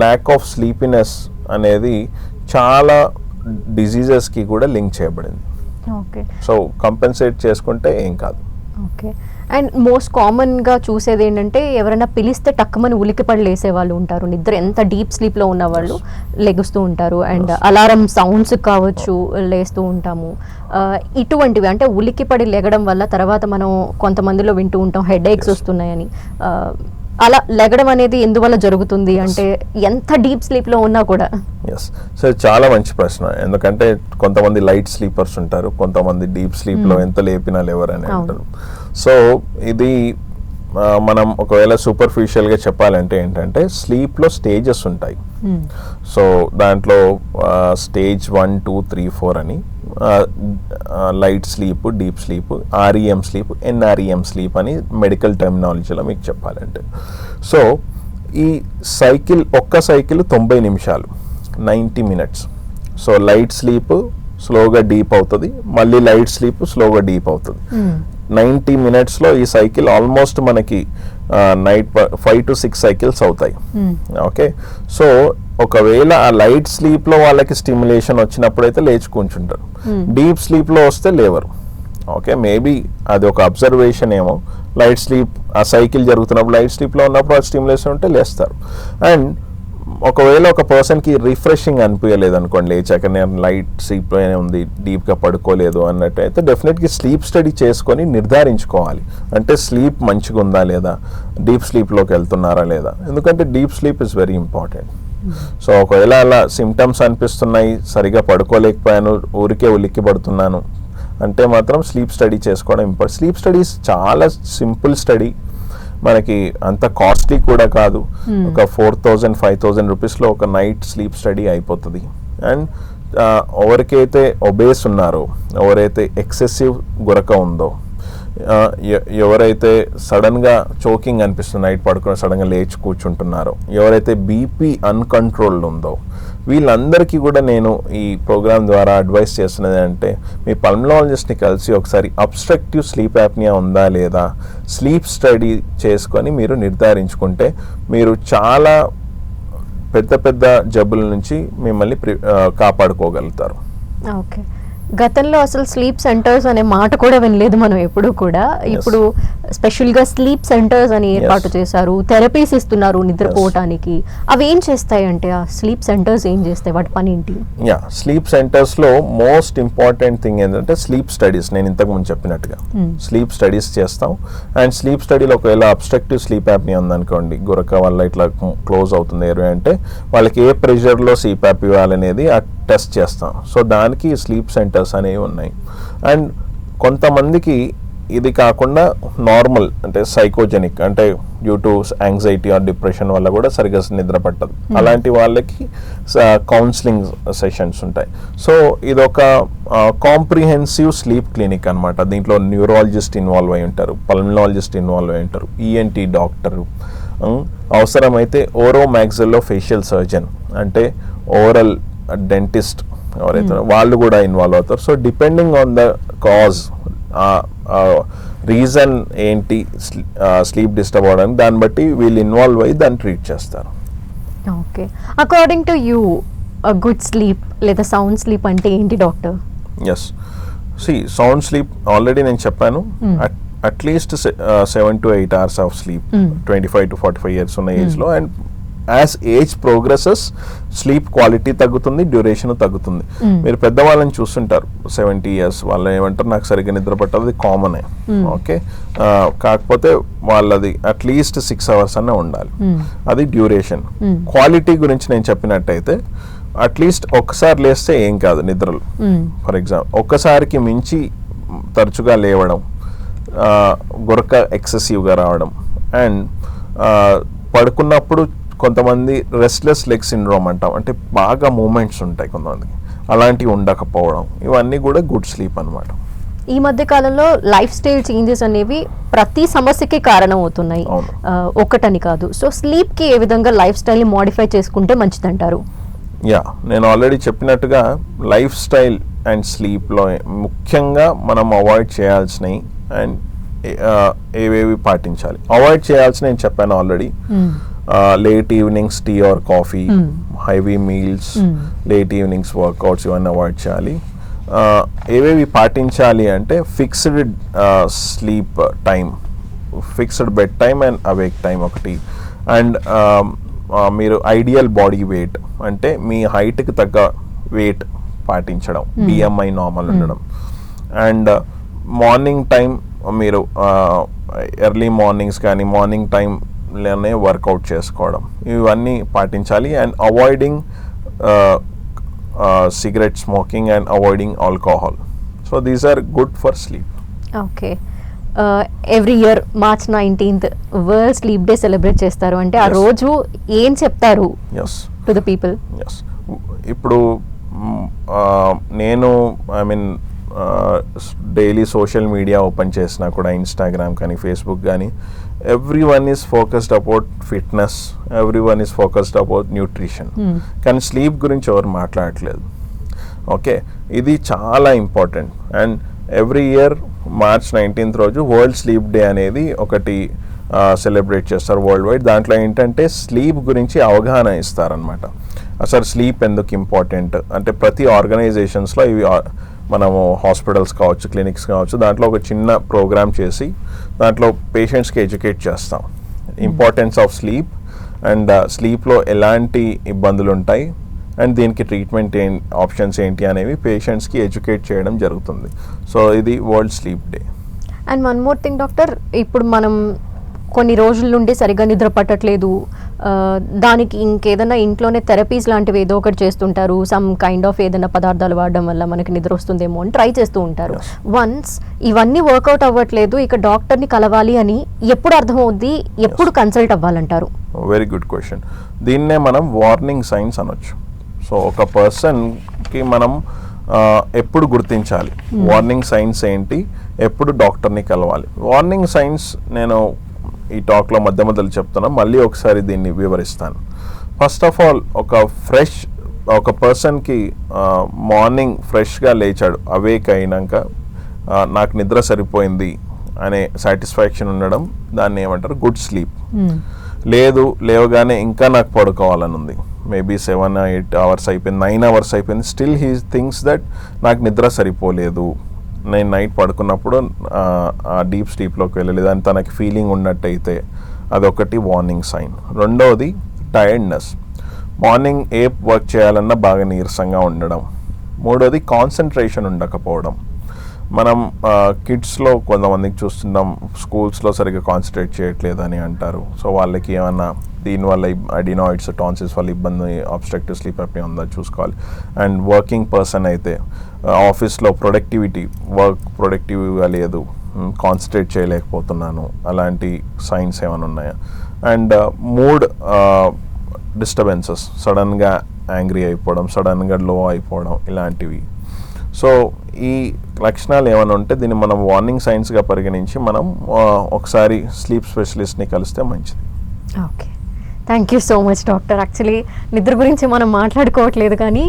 lack of sleepiness అనేది చాలా డిజీజెస్కి కూడా లింక్ చేయబడింది. ఓకే, సో కంపెన్సేట్ చేసుకుంటే ఏం కాదు. ఓకే, అండ్ మోస్ట్ కామన్గా చూసేది ఏంటంటే ఎవరైనా పిలిస్తే టక్కుమని ఉలికిపడి లేసే వాళ్ళు ఉంటారు, నిద్ర ఎంత డీప్ స్లీప్లో ఉన్న వాళ్ళు లెగుస్తూ ఉంటారు, అండ్ అలారం సౌండ్స్ కావచ్చు లేస్తూ ఉంటాము. ఇటువంటివి అంటే ఉలికిపడి లెగడం వల్ల తర్వాత మనం కొంతమందిలో వింటూ ఉంటాం హెడ్ ఏక్స్ వస్తున్నాయని. అలా లెగడం అనేది ఎందువల్ల జరుగుతుంది అంటే ఎంత డీప్ స్లీప్లో ఉన్నా కూడా? ఎస్, సో చాలా మంచి ప్రశ్న. ఎందుకంటే కొంతమంది లైట్ స్లీపర్స్ ఉంటారు, కొంతమంది డీప్ స్లీప్లో ఎంత లేపినా లేవరని అంటారు. సో ఇది మనం ఒకవేళ సూపర్ఫిషియల్గా చెప్పాలంటే ఏంటంటే స్లీప్లో స్టేజెస్ ఉంటాయి. సో దాంట్లో స్టేజ్ 1, 2, 3, 4 అని light sleep, deep sleep, REM sleep, NREM sleep అని మెడికల్ టెర్మినాలజీలో మీకు చెప్పాలంటే. సో ఈ సైకిల్, ఒక్క సైకిల్ 90 నిమిషాలు, 90 minutes. సో లైట్ స్లీప్ స్లోగా డీప్ అవుతుంది, మళ్ళీ లైట్ స్లీప్ స్లోగా డీప్ అవుతుంది. 90 minutesలో ఈ సైకిల్ ఆల్మోస్ట్ మనకి నైట్ 5 to 6 cycles అవుతాయి. ఓకే, సో ఒకవేళ ఆ లైట్ స్లీప్లో వాళ్ళకి స్టిమ్యులేషన్ వచ్చినప్పుడు అయితే లేచి కూర్చుంటారు, డీప్ స్లీప్లో వస్తే లేవరు. ఓకే, మేబీ అది ఒక అబ్జర్వేషన్ ఏమో. లైట్ స్లీప్, ఆ సైకిల్ జరుగుతున్నప్పుడు లైట్ స్లీప్లో ఉన్నప్పుడు ఆ స్టిమ్యులేషన్ ఉంటే లేస్తారు. అండ్ ఒకవేళ ఒక పర్సన్కి రిఫ్రెషింగ్ అనిపించలేదు అనుకోండి, లేచాక నేను లైట్ స్లీప్లోనే ఉంది, డీప్గా పడుకోలేదు అన్నట్టు అయితే డెఫినెట్గా స్లీప్ స్టడీ చేసుకొని నిర్ధారించుకోవాలి. అంటే స్లీప్ మంచిగా ఉందా లేదా, డీప్ స్లీప్లోకి వెళ్తున్నారా లేదా. ఎందుకంటే deep sleep is very important. So ఒకవేళ అలా సిమ్టమ్స్ అనిపిస్తున్నాయి, సరిగా పడుకోలేకపోయాను, ఊరికే ఉలిక్కి పడుతున్నాను అంటే మాత్రం స్లీప్ స్టడీ చేసుకోవడం ఇంపార్టెంట్. స్లీప్ స్టడీస్ చాలా సింపుల్ స్టడీ, మనకి అంత కాస్ట్లీ కూడా కాదు. ఒక 4,000-5,000 రూపీస్లో ఒక నైట్ స్లీప్ స్టడీ అయిపోతుంది. అండ్ ఎవరికైతే ఒబేస్ ఉన్నారో, ఎవరైతే ఎక్సెసివ్ గురక ఉందో, ఎవరైతే సడన్గా చోకింగ్ అనిపిస్తుంది, నైట్ పడుకుని సడన్గా లేచి కూర్చుంటున్నారో, ఎవరైతే బీపీ అన్కంట్రోల్డ్ ఉందో, వీళ్ళందరికీ కూడా నేను ఈ ప్రోగ్రామ్ ద్వారా అడ్వైస్ చేస్తున్నది అంటే మీ పల్మనాలజిస్ట్ని కలిసి ఒకసారి అబ్స్ట్రక్టివ్ స్లీప్ యాప్నియా ఉందా లేదా స్లీప్ స్టడీ చేసుకొని మీరు నిర్ధారించుకుంటే మీరు చాలా పెద్ద పెద్ద జబ్బుల నుంచి మిమ్మల్ని కాపాడుకోగలుగుతారు. ఓకే, గతంలో అసలు స్లీప్ సెంటర్స్ అనే మాట కూడా వినలేదు మనం ఎప్పుడు కూడా. ఇప్పుడు స్పెషల్ గా స్లీప్ సెంటర్స్ అని ఏర్పాటు చేశారు, థెరపీస్ ఇస్తున్నారు నిద్రపోవటానికి. అవి ఏం చేస్తాయి అంటే, ఆ స్లీప్ సెంటర్స్ ఏం చేస్తాయి, వాటి పని ఏంటి? స్లీప్ సెంటర్స్ లో మోస్ట్ ఇంపార్టెంట్ థింగ్ ఏంటంటే స్లీప్ స్టడీస్. నేను ఇంతకు ముందు చెప్పినట్టుగా స్లీప్ స్టడీస్ చేస్తాం. అండ్ స్లీప్ స్టడీలో ఒకవేళ అబ్స్ట్రక్టివ్ స్లీప్ యాప్ని ఉందనుకోండి, గురక వల్ల ఇట్లా క్లోజ్ అవుతుంది ఎయిర్ అంటే వాళ్ళకి ఏ ప్రెషర్లో స్లీప్ యాప్ ఇవ్వాలనేది టెస్ట్ చేస్తాం. సో దానికి స్లీప్ సెంటర్స్ అనేవి ఉన్నాయి. అండ్ కొంతమందికి ఇది కాకుండా నార్మల్ అంటే సైకోజెనిక్ అంటే due to anxiety are depression వల్ల కూడా సరిగ్గా నిద్ర పట్టదు, అలాంటి వాళ్ళకి కౌన్సిలింగ్ సెషన్స్ ఉంటాయి. సో ఇదొక కాంప్రిహెన్సివ్ స్లీప్ క్లినిక్ అనమాట. దీంట్లో న్యూరాలజిస్ట్ ఇన్వాల్వ్ అయి ఉంటారు, పల్మనాలజిస్ట్ ఇన్వాల్వ్ అయి ఉంటారు, ఈఎన్టీ డాక్టరు, అవసరమైతే ఓరో మ్యాక్సిల్లో ఫేషియల్ సర్జన్ అంటే ఓరల్ డెంటిస్ట్ ఎవరైతే వాళ్ళు కూడా ఇన్వాల్వ్ అవుతారు. So depending on the cause, reason ఏంటి స్లీప్ డిస్టర్బ్ అవడానికి, దాన్ని బట్టి వీళ్ళు ఇన్వాల్వ్ అయ్యి దాన్ని ట్రీట్ చేస్తారు. Okay, according to you good sleep లేదా సౌండ్ స్లీప్ అంటే ఏంటి doctor? Yes, sound sleep already నేను చెప్పాను. At least 7 to 8 hours of sleep 25 to 45 years ఉన్న ఏజ్లో. And as age progresses sleep quality తగ్గుతుంది, డ్యూరేషన్ తగ్గుతుంది. మీరు పెద్దవాళ్ళని చూస్తుంటారు 70 years వాళ్ళు ఏమంటారు, నాకు సరిగ్గా నిద్ర పట్టదు, అది కామనే. ఓకే, కాకపోతే వాళ్ళది అట్లీస్ట్ 6 hours అన్న ఉండాలి, అది డ్యూరేషన్. క్వాలిటీ గురించి నేను చెప్పినట్టయితే అట్లీస్ట్ ఒక్కసారి లేస్తే ఏం కాదు నిద్రలు. ఫర్ ఎగ్జాంపుల్ ఒక్కసారికి మించి తరచుగా లేవడం, గురక ఎక్సెసివ్గా రావడం, అండ్ పడుకున్నప్పుడు కొంతమంది రెస్ట్లెస్ లెగ్ సిండ్రోమ్ అంటాం, అంటే బాగా మూమెంట్స్ ఉంటాయి కొంతమందికి, అలాంటివి ఉండకపోవడం, ఇవన్నీ కూడా గుడ్ స్లీప్ అన్నమాట. ఈ మధ్య కాలంలో లైఫ్ స్టైల్ చేంజెస్ అనేవి ప్రతి సమస్యకి కారణం అవుతున్నాయి, ఒకటని కాదు. సో స్లీప్ కి ఏ విధంగా లైఫ్ స్టైల్ ని మోడిఫై చేసుకుంటే మంచిదంటారు? నేను ఆల్రెడీ చెప్పినట్టుగా లైఫ్ స్టైల్ అండ్ స్లీప్లో ముఖ్యంగా మనం అవాయిడ్ చేయాల్సినవి అండ్ ఏవేవి పాటించాలి. అవాయిడ్ చేయాల్సిన నేను చెప్పాను already, late evenings tea or coffee, heavy meals, late evenings workouts, ఇవన్నీ అవాయిడ్ చేయాలి. ఏవేవి పాటించాలి అంటే fixed sleep time, fixed bed time and awake time ఒకటి. అండ్ మీరు ఐడియల్ బాడీ వెయిట్ అంటే మీ హైట్కి తగ్గ వెయిట్ పాటించడం, బిఎంఐ నార్మల్ ఉండడం. అండ్ మార్నింగ్ టైం మీరు ఎర్లీ మార్నింగ్స్ కానీ మార్నింగ్ టైంలోనే వర్కౌట్ చేసుకోవడం, ఇవన్నీ పాటించాలి. And avoiding cigarette smoking and avoiding alcohol. So these are good for sleep. Okay. Every year March 19th World Sleep Day celebrate చేస్తారు అంటే ఆ రోజు ఏం చెప్తారు to the people? Yes. ఇప్పుడు నేను డైలీ సోషల్ మీడియా ఓపెన్ చేసినా కూడా, ఇన్స్టాగ్రామ్ కానీ ఫేస్బుక్ కానీ, everyone is focused about fitness, everyone is focused about nutrition, కానీ స్లీప్ గురించి ఎవరు మాట్లాడట్లేదు. ఓకే, ఇది చాలా important. And every year March 19th రోజు వరల్డ్ స్లీప్ డే అనేది ఒకటి సెలబ్రేట్ చేస్తారు వరల్డ్ వైడ్. దాంట్లో ఏంటంటే స్లీప్ గురించి అవగాహన ఇస్తారనమాట. అసలు స్లీప్ ఎందుకు ఇంపార్టెంట్ అంటే ప్రతి ఆర్గనైజేషన్స్లో ఇవి మనము హాస్పిటల్స్ కావచ్చు, క్లినిక్స్ కావచ్చు, దాంట్లో ఒక చిన్న ప్రోగ్రామ్ చేసి దాంట్లో పేషెంట్స్కి ఎడ్యుకేట్ చేస్తాం ఇంపార్టెన్స్ ఆఫ్ స్లీప్ అండ్ స్లీప్లో ఎలాంటి ఇబ్బందులు ఉంటాయి అండ్ దీనికి ట్రీట్మెంట్ ఆప్షన్స్ ఏంటి అనేవి పేషెంట్స్కి ఎడ్యుకేట్ చేయడం జరుగుతుంది. సో ఇది world sleep day. And one more thing doctor, ఇప్పుడు మనం కొన్ని రోజుల నుండి సరిగ్గా నిద్ర పట్టట్లేదు, దానికి ఇంకేదైనా ఇంట్లోనే థెరపీస్ లాంటివి ఏదో ఒకటి చేస్తుంటారు, సమ్ కైండ్ ఆఫ్ ఏదైనా పదార్థాలు వాడడం వల్ల మనకి నిద్ర వస్తుందేమో అని ట్రై చేస్తూ ఉంటారు. వన్స్ ఇవన్నీ వర్కౌట్ అవ్వట్లేదు, ఇక డాక్టర్ని కలవాలి అని ఎప్పుడు అర్థమవుద్ది, ఎప్పుడు కన్సల్ట్ అవ్వాలంటారు? Very good question. దీన్నే మనం వార్నింగ్ సైన్స్ అనొచ్చు. సో ఒక పర్సన్కి మనం ఎప్పుడు గుర్తించాలి వార్నింగ్ సైన్స్ ఏంటి, ఎప్పుడు డాక్టర్ని కలవాలి. వార్నింగ్ సైన్స్ నేను ఈ టాక్లో మధ్య మధ్యలో చెప్తున్నా, మళ్ళీ ఒకసారి దీన్ని వివరిస్తాను. ఫస్ట్ ఆఫ్ ఆల్ ఒక పర్సన్కి మార్నింగ్ ఫ్రెష్గా లేచాడు, అవేక్ అయినాక నాకు నిద్ర సరిపోయింది అనే సాటిస్ఫాక్షన్ ఉండడం, దాన్ని ఏమంటారు గుడ్ స్లీప్. లేదు లేవగానే ఇంకా నాకు పడుకోవాలని ఉంది, మేబీ 7-8 అవర్స్ అయిపోయింది, 9 అవర్స్ అయిపోయింది, స్టిల్ హీ థింక్స్ దట్ నాకు నిద్ర సరిపోలేదు, నేను నైట్ పడుకున్నప్పుడు ఆ డీప్ స్లీప్లోకి వెళ్ళలేదు అని తనకి ఫీలింగ్ ఉన్నట్టయితే అదొకటి వార్నింగ్ సైన్. రెండవది టైర్డ్నెస్, మార్నింగ్ ఏ వర్క్ చేయాలన్నా బాగా నీరసంగా ఉండడం. మూడోది కాన్సన్ట్రేషన్ ఉండకపోవడం. మనం కిడ్స్లో కొంతమందికి చూస్తున్నాం, స్కూల్స్లో సరిగ్గా కాన్సన్ట్రేట్ చేయట్లేదు అని అంటారు. సో వాళ్ళకి ఏమన్నా దీనివల్ల అడినాయిడ్స్, టాన్సిల్స్ వల్ల ఇబ్బంది, అబ్స్ట్రక్టివ్ స్లీప్ అప్నియా ఉందా చూసుకోవాలి. అండ్ వర్కింగ్ పర్సన్ అయితే ఆఫీస్లో వర్క్ ప్రొడక్టివ్గా లేదు, కాన్సన్ట్రేట్ చేయలేకపోతున్నాను, అలాంటి సైన్స్ ఏమైనా ఉన్నాయా. అండ్ మూడ్ డిస్టర్బెన్సెస్, సడన్గా యాంగ్రీ అయిపోవడం, సడన్గా లో అయిపోవడం, ఇలాంటివి. సో ఈ లక్షణాలు ఏమైనా ఉంటే దీన్ని మనం వార్నింగ్ సైన్స్గా పరిగణించి మనం ఒకసారి స్లీప్ స్పెషలిస్ట్ని కలిస్తే మంచిది. Okay, thank you so much doctor. Actually నిద్ర గురించి మనం మాట్లాడుకోవట్లేదు కానీ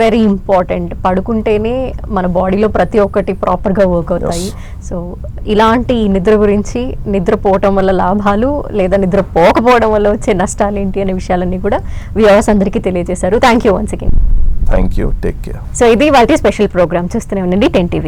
వెరీ ఇంపార్టెంట్. పడుకుంటేనే మన బాడీలో ప్రతి ఒక్కటి ప్రాపర్గా వర్క్ అవుతాయి. సో ఇలాంటి నిద్ర గురించి, నిద్రపోవటం వల్ల లాభాలు లేదా నిద్రపోకపోవడం వల్ల వచ్చే నష్టాలు ఏంటి అనే విషయాలన్నీ కూడా వ్యూవర్స్ అందరికీ తెలియజేశారు. Thank you once again. Thank you, take care. So ఇది వాటి స్పెషల్ ప్రోగ్రామ్. చూస్తూనే ఉండండి 10 TV.